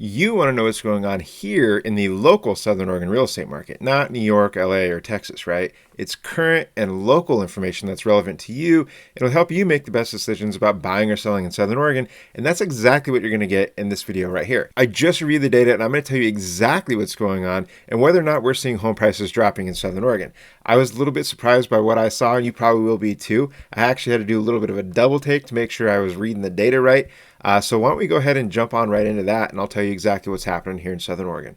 You want to know what's going on here in the local Southern Oregon real estate market, not New York, LA, or Texas, right? It's current and local information that's relevant to you. It'll help you make the best decisions about buying or selling in Southern Oregon, and that's exactly what you're going to get in this video right here. I just reviewed the data, and I'm going to tell you exactly what's going on and whether or not we're seeing home prices dropping in Southern Oregon. I was a little bit surprised by what I saw, and you probably will be too. I actually had to do a little bit of a double take to make sure I was reading the data right. So why don't we go ahead and jump on right into that, and I'll tell you exactly what's happening here in Southern Oregon.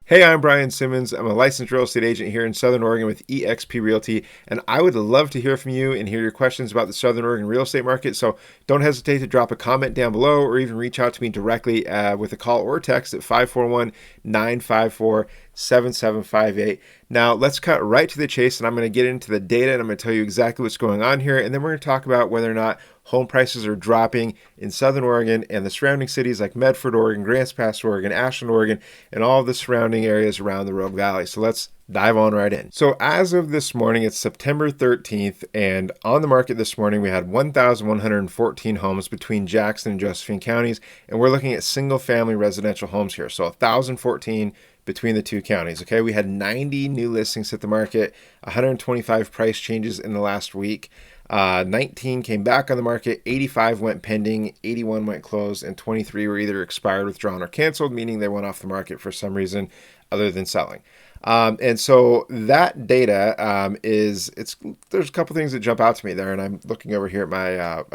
Hey, I'm Brian Simmons. I'm a licensed real estate agent here in Southern Oregon with eXp Realty, and I would love to hear from you and hear your questions about the Southern Oregon real estate market. So don't hesitate to drop a comment down below or even reach out to me directly with a call or text at 541-954-7758. Now, let's cut right to the chase, and I'm going to get into the data, and I'm going to tell you exactly what's going on here, and then we're going to talk about whether or not home prices are dropping in Southern Oregon and the surrounding cities like Medford, Oregon, Grants Pass, Oregon, Ashland, Oregon, and all of the surrounding areas around the Rogue Valley. So let's dive on right in. So as of this morning, it's September 13th, and on the market this morning, we had 1,114 homes between Jackson and Josephine counties, and we're looking at single-family residential homes here. So 1,014 between the two counties. Okay, we had 90 new listings hit the market, 125 price changes in the last week. 19 came back on the market, 85 went pending, 81 went closed, and 23 were either expired, withdrawn, or canceled, meaning they went off the market for some reason other than selling. And so that data there's a couple things that jump out to me there, and I'm looking over here at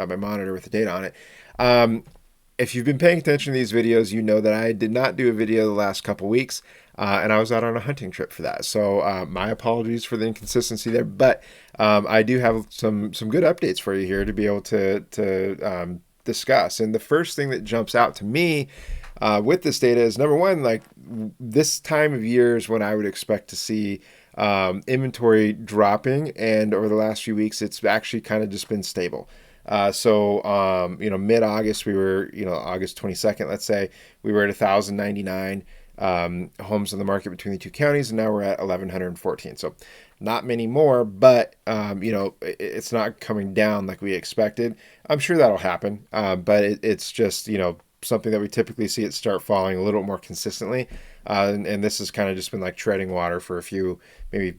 my monitor with the data on it. If you've been paying attention to these videos, you know that I did not do a video the last couple weeks, and I was out on a hunting trip for that. So my apologies for the inconsistency there, but I do have some good updates for you here to be able to discuss. And the first thing that jumps out to me with this data is, number one, like this time of year is when I would expect to see inventory dropping, and over the last few weeks, it's actually kind of just been stable. Mid-August, we were, August 22nd, let's say, we were at 1,099 homes on the market between the two counties, and now we're at 1,114. So not many more, but, it's not coming down like we expected. I'm sure that'll happen, but it's just, something that we typically see it start falling a little more consistently. And this has kind of just been like treading water for a few, maybe,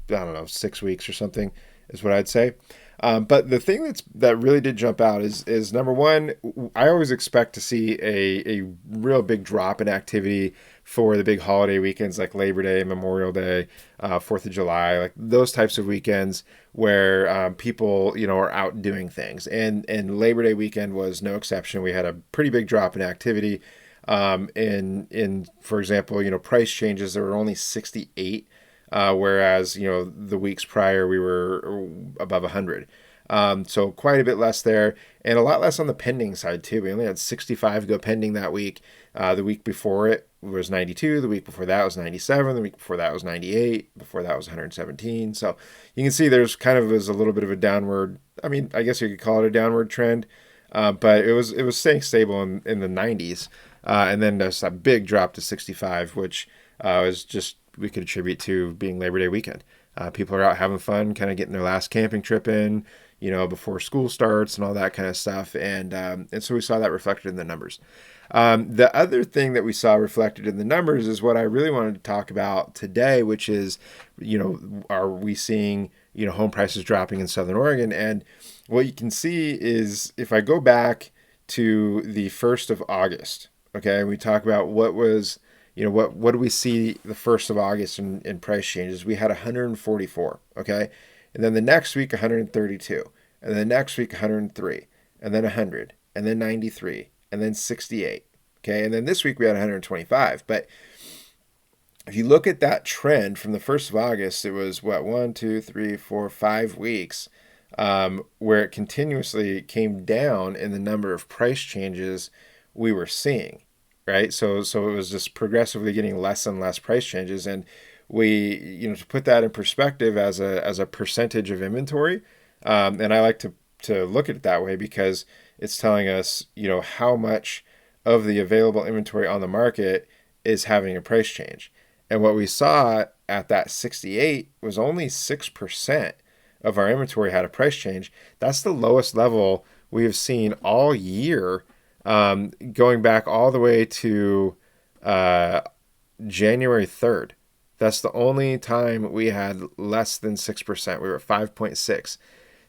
6 weeks or something is what I'd say. But the thing that really did jump out is number one, I always expect to see a real big drop in activity for the big holiday weekends like Labor Day, Memorial Day, 4th of July, like those types of weekends where people, are out doing things. And Labor Day weekend was no exception. We had a pretty big drop in activity. In for example, price changes, there were only 68. Whereas, the weeks prior, we were above 100. So quite a bit less there, and a lot less on the pending side too. We only had 65 go pending that week. The week before it was 92. The week before that was 97. The week before that was 98. Before that was 117. So you can see there's kind of was a little bit of a downward, I guess you could call it a downward trend, but it was staying stable in the 90s. And then there's a big drop to 65, which was just, we could attribute to being Labor Day weekend. People are out having fun, kind of getting their last camping trip in, before school starts and all that kind of stuff. And so we saw that reflected in the numbers. The other thing that we saw reflected in the numbers is what I really wanted to talk about today, which is, are we seeing, home prices dropping in Southern Oregon? And what you can see is if I go back to the 1st of August, okay, we talk about what was, what do we see the 1st of August in price changes? We had 144, okay? And then the next week, 132. And then the next week, 103. And then 100. And then 93. And then 68, okay? And then this week, we had 125. But if you look at that trend from the 1st of August, it was, 5 weeks where it continuously came down in the number of price changes we were seeing. Right. So it was just progressively getting less and less price changes. And we, to put that in perspective as a percentage of inventory. And I like to look at it that way because it's telling us, how much of the available inventory on the market is having a price change. And what we saw at that 68 was only 6% of our inventory had a price change. That's the lowest level we have seen all year, going back all the way to uh, January 3rd. That's the only time we had less than 6%. We were at 5.6.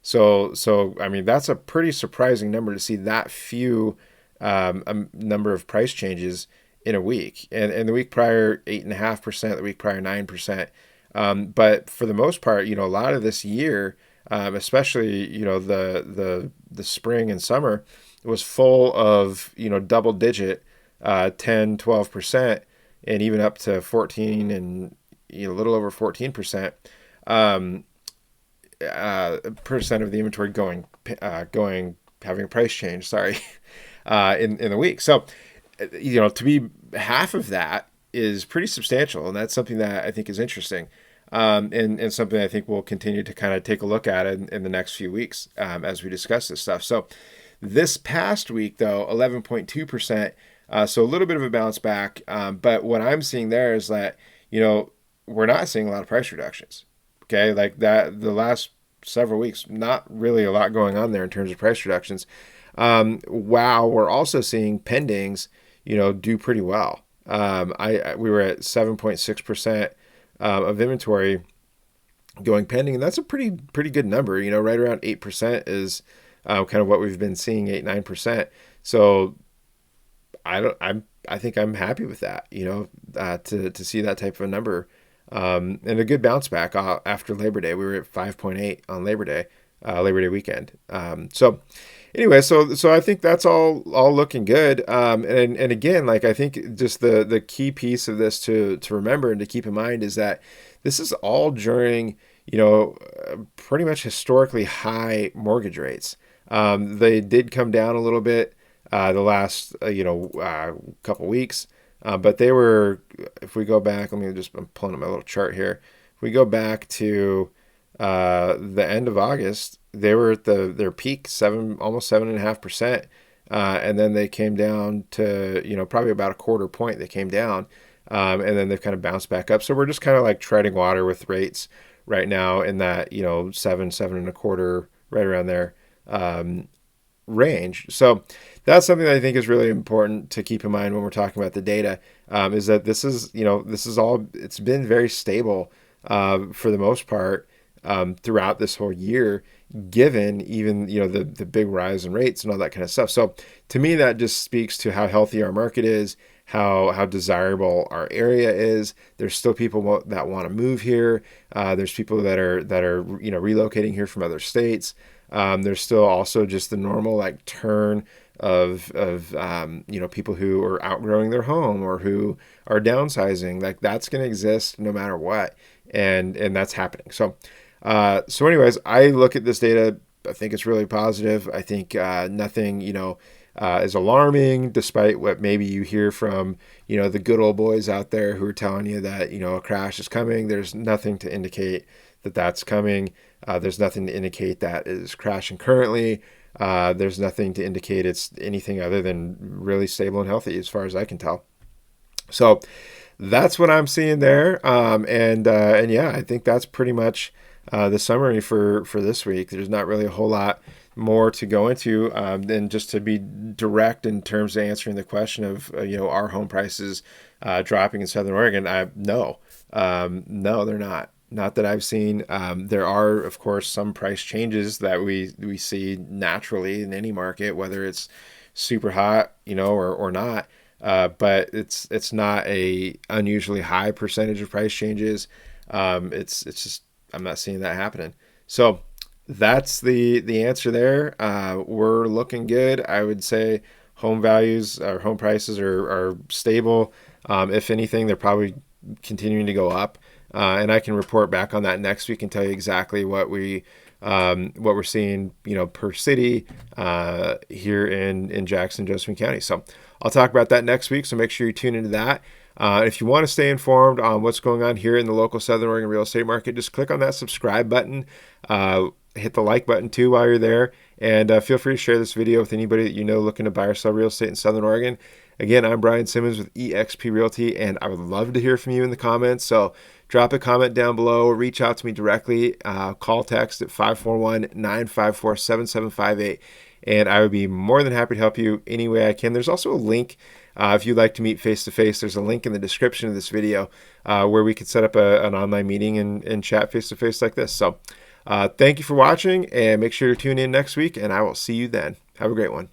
So I mean, that's a pretty surprising number to see that few a number of price changes in a week. And the week prior, 8.5%. The week prior, 9%. But for the most part, a lot of this year, especially the spring and summer, was full of double digit, 10, 12%, and even up to 14 and a little over 14%. Percent of the inventory going having a price change. Sorry, in the week. So, to be half of that is pretty substantial, and that's something that I think is interesting, and something I think we'll continue to kind of take a look at in the next few weeks as we discuss this stuff. So, this past week though, 11.2%. So a little bit of a bounce back, but what I'm seeing there is that we're not seeing a lot of price reductions. Okay, like that, the last several weeks, not really a lot going on there in terms of price reductions. While we're also seeing pendings, do pretty well. We were at 7.6% of inventory going pending, and that's a pretty good number. Right around 8% is kind of what we've been seeing, 8-9%. So I think I'm happy with that. To see that type of a number. And a good bounce back after Labor Day. We were at 5.8 on Labor Day weekend. So anyway, so I think that's all looking good. And again, like I think just the key piece of this to remember and to keep in mind is that this is all during pretty much historically high mortgage rates. They did come down a little bit the last couple weeks. But they were, if we go back, I'm pulling up my little chart here. If we go back to the end of August, they were at their peak, almost 7.5%. And then they came down to, probably about a quarter point they came down. And then they've kind of bounced back up. So we're just kind of like treading water with rates right now in that, 7.25, right around there. Range. So that's something that I think is really important to keep in mind when we're talking about the data, is that this is it's been very stable for the most part throughout this whole year, given even the big rise in rates and all that kind of stuff. So to me, that just speaks to how healthy our market is, how desirable our area is. There's still people that want to move here. There's people that are relocating here from other states. There's still also just the normal like turn of people who are outgrowing their home or who are downsizing. Like that's going to exist no matter what, and that's happening. So anyways, I look at this data. I think it's really positive. I think nothing is alarming, despite what maybe you hear from the good old boys out there who are telling you that a crash is coming. There's nothing to indicate that that's coming. There's nothing to indicate that it is crashing currently. There's nothing to indicate it's anything other than really stable and healthy as far as I can tell. So that's what I'm seeing there. And yeah, I think that's pretty much the summary for this week. There's not really a whole lot more to go into than just to be direct in terms of answering the question of are home prices dropping in Southern Oregon? No, they're not. Not that I've seen. There are, of course, some price changes that we see naturally in any market, whether it's super hot, or not. But it's not a unusually high percentage of price changes. It's just I'm not seeing that happening. So that's the answer there. We're looking good. I would say home values or home prices are stable. If anything, they're probably continuing to go up. And I can report back on that next week and tell you exactly what we're seeing, per city here in Jackson, Josephine County. So I'll talk about that next week. So make sure you tune into that. If you want to stay informed on what's going on here in the local Southern Oregon real estate market, just click on that subscribe button. Hit the like button too while you're there, and feel free to share this video with anybody that looking to buy or sell real estate in Southern Oregon. Again, I'm Brian Simmons with eXp Realty, and I would love to hear from you in the comments. So drop a comment down below, or reach out to me directly. Call text at 541-954-7758. and I would be more than happy to help you any way I can. There's also a link if you'd like to meet face-to-face. There's a link in the description of this video where we could set up an online meeting and chat face-to-face like this. So thank you for watching, and make sure to tune in next week, and I will see you then. Have a great one.